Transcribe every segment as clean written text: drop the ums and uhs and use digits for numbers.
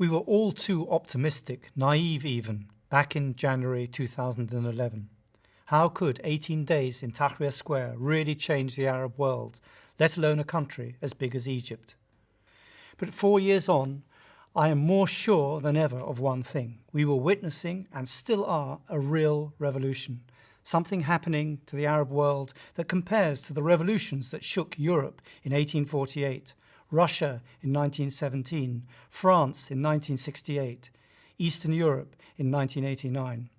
We were all too optimistic, naive even, back in January 2011. How could 18 days in Tahrir Square really change the Arab world, let alone a country as big as Egypt? But 4 years on, I am more sure than ever of one thing. We were witnessing, and still are, a real revolution. Something happening to the Arab world that compares to the revolutions that shook Europe in 1848, Russia in 1917, France in 1968, Eastern Europe in 1989.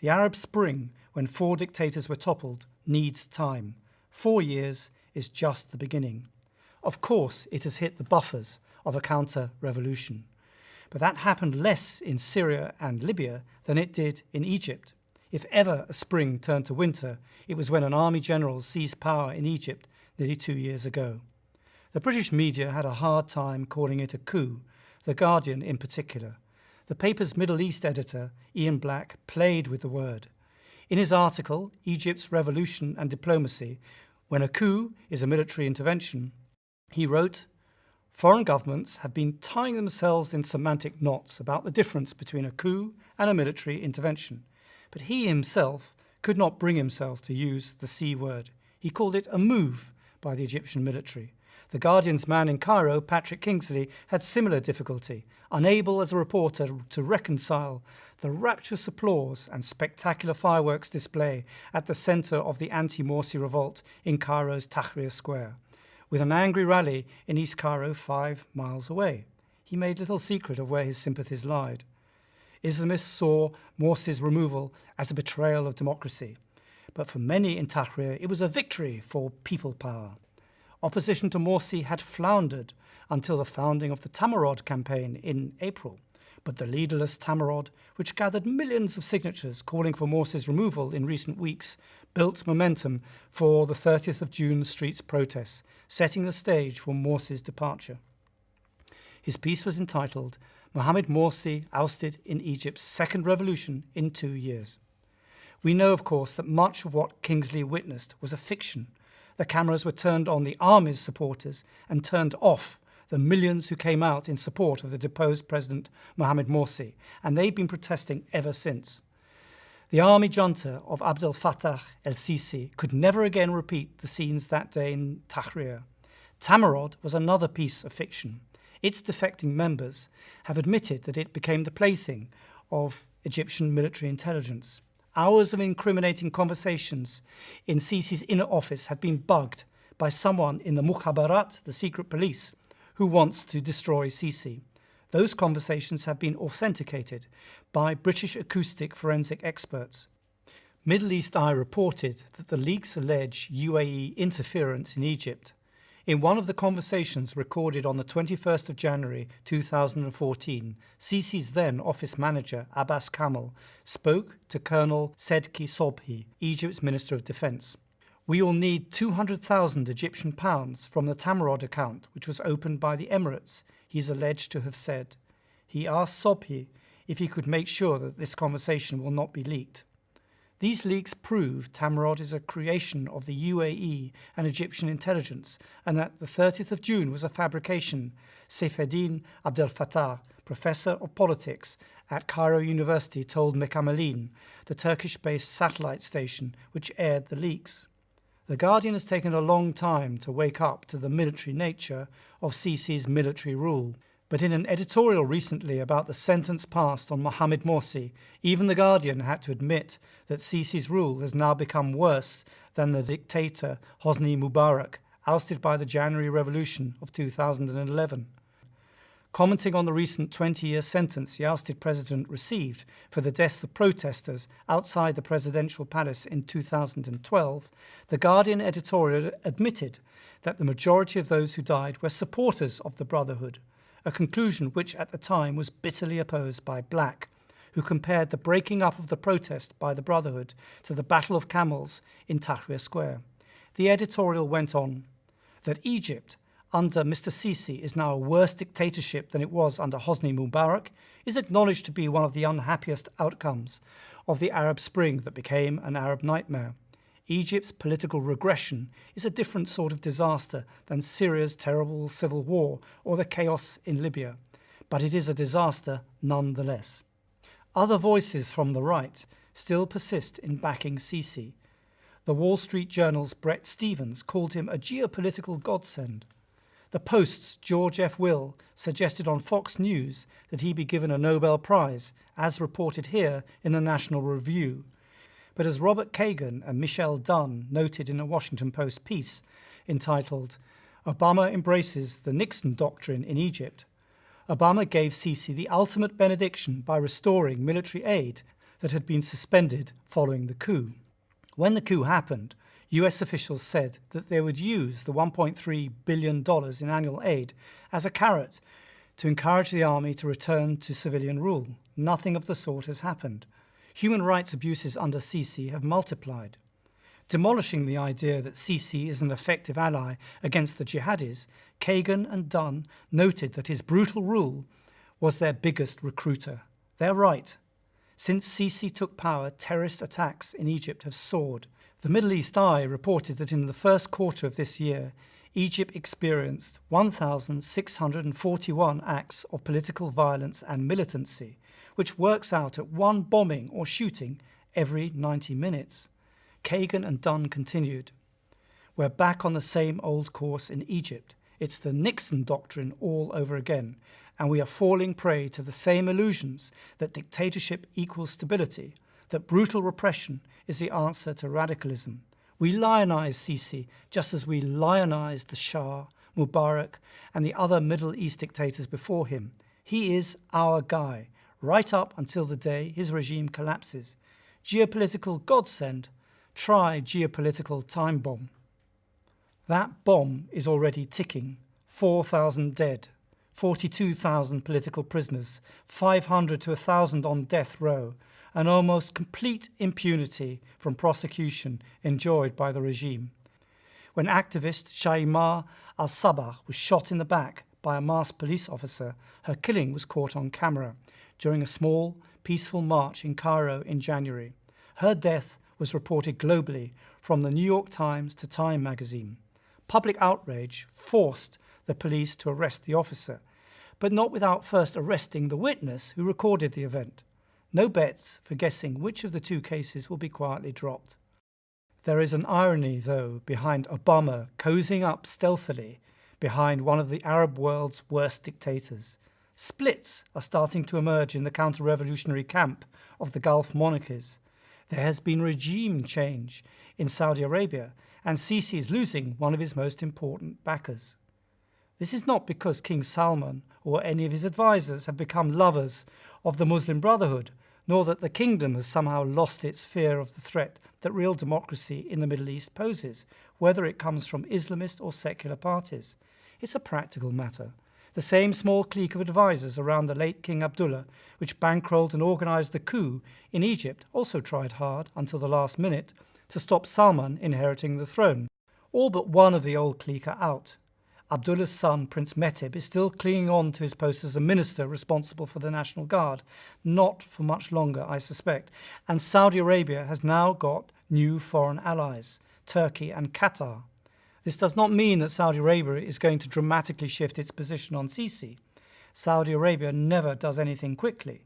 The Arab Spring, when 4 dictators were toppled, needs time. 4 years is just the beginning. Of course, it has hit the buffers of a counter-revolution. But that happened less in Syria and Libya than it did in Egypt. If ever a spring turned to winter, it was when an army general seized power in Egypt nearly 2 years ago. The British media had a hard time calling it a coup, The Guardian in particular. The paper's Middle East editor, Ian Black, played with the word. In his article, Egypt's Revolution and Diplomacy, when a coup is a military intervention, he wrote, "Foreign governments have been tying themselves in semantic knots about the difference between a coup and a military intervention. But he himself could not bring himself to use the C word. He called it a move by the Egyptian military. The Guardian's man in Cairo, Patrick Kingsley, had similar difficulty, unable as a reporter to reconcile the rapturous applause and spectacular fireworks display at the centre of the anti-Morsi revolt in Cairo's Tahrir Square, with an angry rally in East Cairo 5 miles away. He made little secret of where his sympathies lied. Islamists saw Morsi's removal as a betrayal of democracy, but for many in Tahrir it was a victory for people power. Opposition to Morsi had floundered until the founding of the Tamarod campaign in April, but the leaderless Tamarod, which gathered millions of signatures calling for Morsi's removal in recent weeks, built momentum for the 30th of June streets protests, setting the stage for Morsi's departure. His piece was entitled, "Mohamed Morsi ousted in Egypt's second revolution in 2 years." We know, of course, that much of what Kingsley witnessed was a fiction. The cameras were turned on the army's supporters and turned off the millions who came out in support of the deposed President Mohamed Morsi, and they've been protesting ever since. The army junta of Abdel Fattah el-Sisi could never again repeat the scenes that day in Tahrir. Tamarod was another piece of fiction. Its defecting members have admitted that it became the plaything of Egyptian military intelligence. Hours of incriminating conversations in Sisi's inner office have been bugged by someone in the Mukhabarat, the secret police, who wants to destroy Sisi. Those conversations have been authenticated by British acoustic forensic experts. Middle East Eye reported that the leaks allege UAE interference in Egypt. In one of the conversations recorded on the 21st of January 2014, Sisi's then office manager, Abbas Kamel, spoke to Colonel Sedki Sobhi, Egypt's Minister of Defence. "We will need 200,000 Egyptian pounds from the Tamarod account, which was opened by the Emirates," he is alleged to have said. He asked Sobhi if he could make sure that this conversation will not be leaked. These leaks prove Tamarod is a creation of the UAE and Egyptian intelligence, and that the 30th of June was a fabrication, Saifeddin Abdel Fattah, professor of politics at Cairo University, told Mekamalin, the Turkish-based satellite station which aired the leaks. The Guardian has taken a long time to wake up to the military nature of Sisi's military rule. But in an editorial recently about the sentence passed on Mohamed Morsi, even The Guardian had to admit that Sisi's rule has now become worse than the dictator Hosni Mubarak, ousted by the January Revolution of 2011. Commenting on the recent 20-year sentence the ousted president received for the deaths of protesters outside the presidential palace in 2012, The Guardian editorial admitted that the majority of those who died were supporters of the Brotherhood, a conclusion which at the time was bitterly opposed by Black, who compared the breaking up of the protest by the Brotherhood to the Battle of Camels in Tahrir Square. The editorial went on that Egypt, under Mr. Sisi, is now a worse dictatorship than it was under Hosni Mubarak, is acknowledged to be one of the unhappiest outcomes of the Arab Spring that became an Arab nightmare. Egypt's political regression is a different sort of disaster than Syria's terrible civil war or the chaos in Libya. but it is a disaster nonetheless. Other voices from the right still persist in backing Sisi. The Wall Street Journal's Bret Stephens called him a geopolitical godsend. The Post's George F. Will suggested on Fox News that he be given a Nobel Prize, as reported here in the National Review. But as Robert Kagan and Michelle Dunn noted in a Washington Post piece entitled "Obama Embraces the Nixon Doctrine in Egypt," Obama gave Sisi the ultimate benediction by restoring military aid that had been suspended following the coup. When the coup happened, US officials said that they would use the $1.3 billion in annual aid as a carrot to encourage the army to return to civilian rule. Nothing of the sort has happened. Human rights abuses under Sisi have multiplied. Demolishing the idea that Sisi is an effective ally against the jihadis, Kagan and Dunn noted that his brutal rule was their biggest recruiter. They're right. Since Sisi took power, terrorist attacks in Egypt have soared. The Middle East Eye reported that in the first quarter of this year, Egypt experienced 1,641 acts of political violence and militancy, which works out at one bombing or shooting every 90 minutes. Kagan and Dunn continued, "We're back on the same old course in Egypt. It's the Nixon doctrine all over again, and we are falling prey to the same illusions that dictatorship equals stability, that brutal repression is the answer to radicalism. We lionize Sisi just as we lionized the Shah, Mubarak, and the other Middle East dictators before him. He is our guy, right up until the day his regime collapses. Geopolitical godsend, try geopolitical time bomb." That bomb is already ticking. 4,000 dead, 42,000 political prisoners, 500 to 1,000 on death row, and almost complete impunity from prosecution enjoyed by the regime. When activist Shaimar al-Sabah was shot in the back by a masked police officer, her killing was caught on camera during a small, peaceful march in Cairo in January. Her death was reported globally, from the New York Times to Time magazine. Public outrage forced the police to arrest the officer, but not without first arresting the witness who recorded the event. No bets for guessing which of the two cases will be quietly dropped. There is an irony, though, behind Obama cozying up stealthily behind one of the Arab world's worst dictators. Splits are starting to emerge in the counter-revolutionary camp of the Gulf monarchies. There has been regime change in Saudi Arabia, and Sisi is losing one of his most important backers. This is not because King Salman or any of his advisors have become lovers of the Muslim Brotherhood, nor that the kingdom has somehow lost its fear of the threat that real democracy in the Middle East poses, whether it comes from Islamist or secular parties. It's a practical matter. The same small clique of advisors around the late King Abdullah, which bankrolled and organised the coup in Egypt, also tried hard, until the last minute, to stop Salman inheriting the throne. All but one of the old clique are out. Abdullah's son, Prince Metib, is still clinging on to his post as a minister responsible for the National Guard. Not for much longer, I suspect. And Saudi Arabia has now got new foreign allies, Turkey and Qatar. This does not mean that Saudi Arabia is going to dramatically shift its position on Sisi. Saudi Arabia never does anything quickly.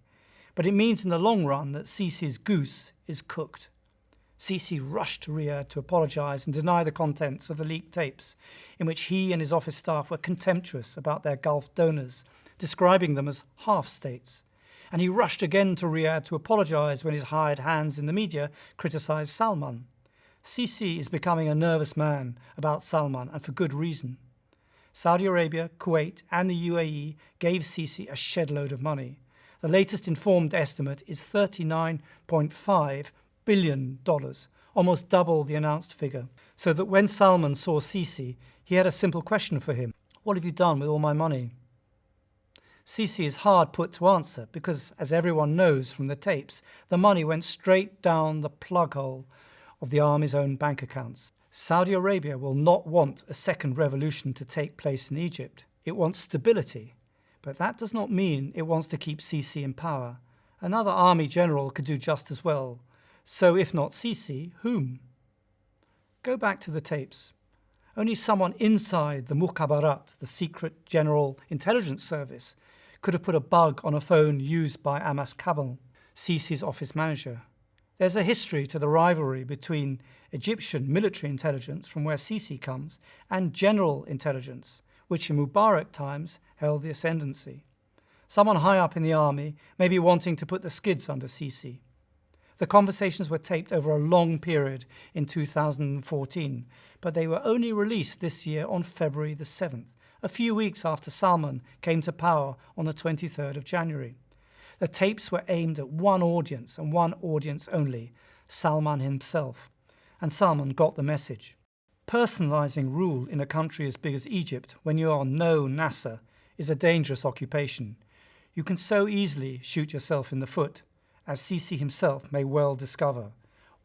But it means in the long run that Sisi's goose is cooked. Sisi rushed to Riyadh to apologise and deny the contents of the leaked tapes, in which he and his office staff were contemptuous about their Gulf donors, describing them as half-states. And he rushed again to Riyadh to apologise when his hired hands in the media criticised Salman. Sisi is becoming a nervous man about Salman, and for good reason. Saudi Arabia, Kuwait and the UAE gave Sisi a shed load of money. The latest informed estimate is $39.5 billion, almost double the announced figure, so that when Salman saw Sisi, he had a simple question for him: "What have you done with all my money?" Sisi is hard put to answer because, as everyone knows from the tapes, the money went straight down the plug hole of the army's own bank accounts. Saudi Arabia will not want a second revolution to take place in Egypt. It wants stability, but that does not mean it wants to keep Sisi in power. Another army general could do just as well. So if not Sisi, whom? Go back to the tapes. Only someone inside the Mukhabarat, the secret general intelligence service, could have put a bug on a phone used by Amas Kabel, Sisi's office manager. There's a history to the rivalry between Egyptian military intelligence, from where Sisi comes, and general intelligence, which in Mubarak times held the ascendancy. Someone high up in the army may be wanting to put the skids under Sisi. The conversations were taped over a long period in 2014, but they were only released this year on February the 7th, a few weeks after Salman came to power on the 23rd of January. The tapes were aimed at one audience and one audience only, Salman himself, and Salman got the message. Personalizing rule in a country as big as Egypt when you are no Nasser is a dangerous occupation. You can so easily shoot yourself in the foot, as Sisi himself may well discover.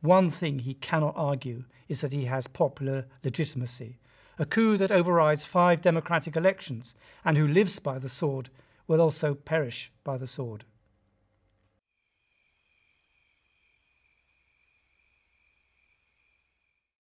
One thing he cannot argue is that he has popular legitimacy. A coup that overrides 5 democratic elections and who lives by the sword will also perish by the sword.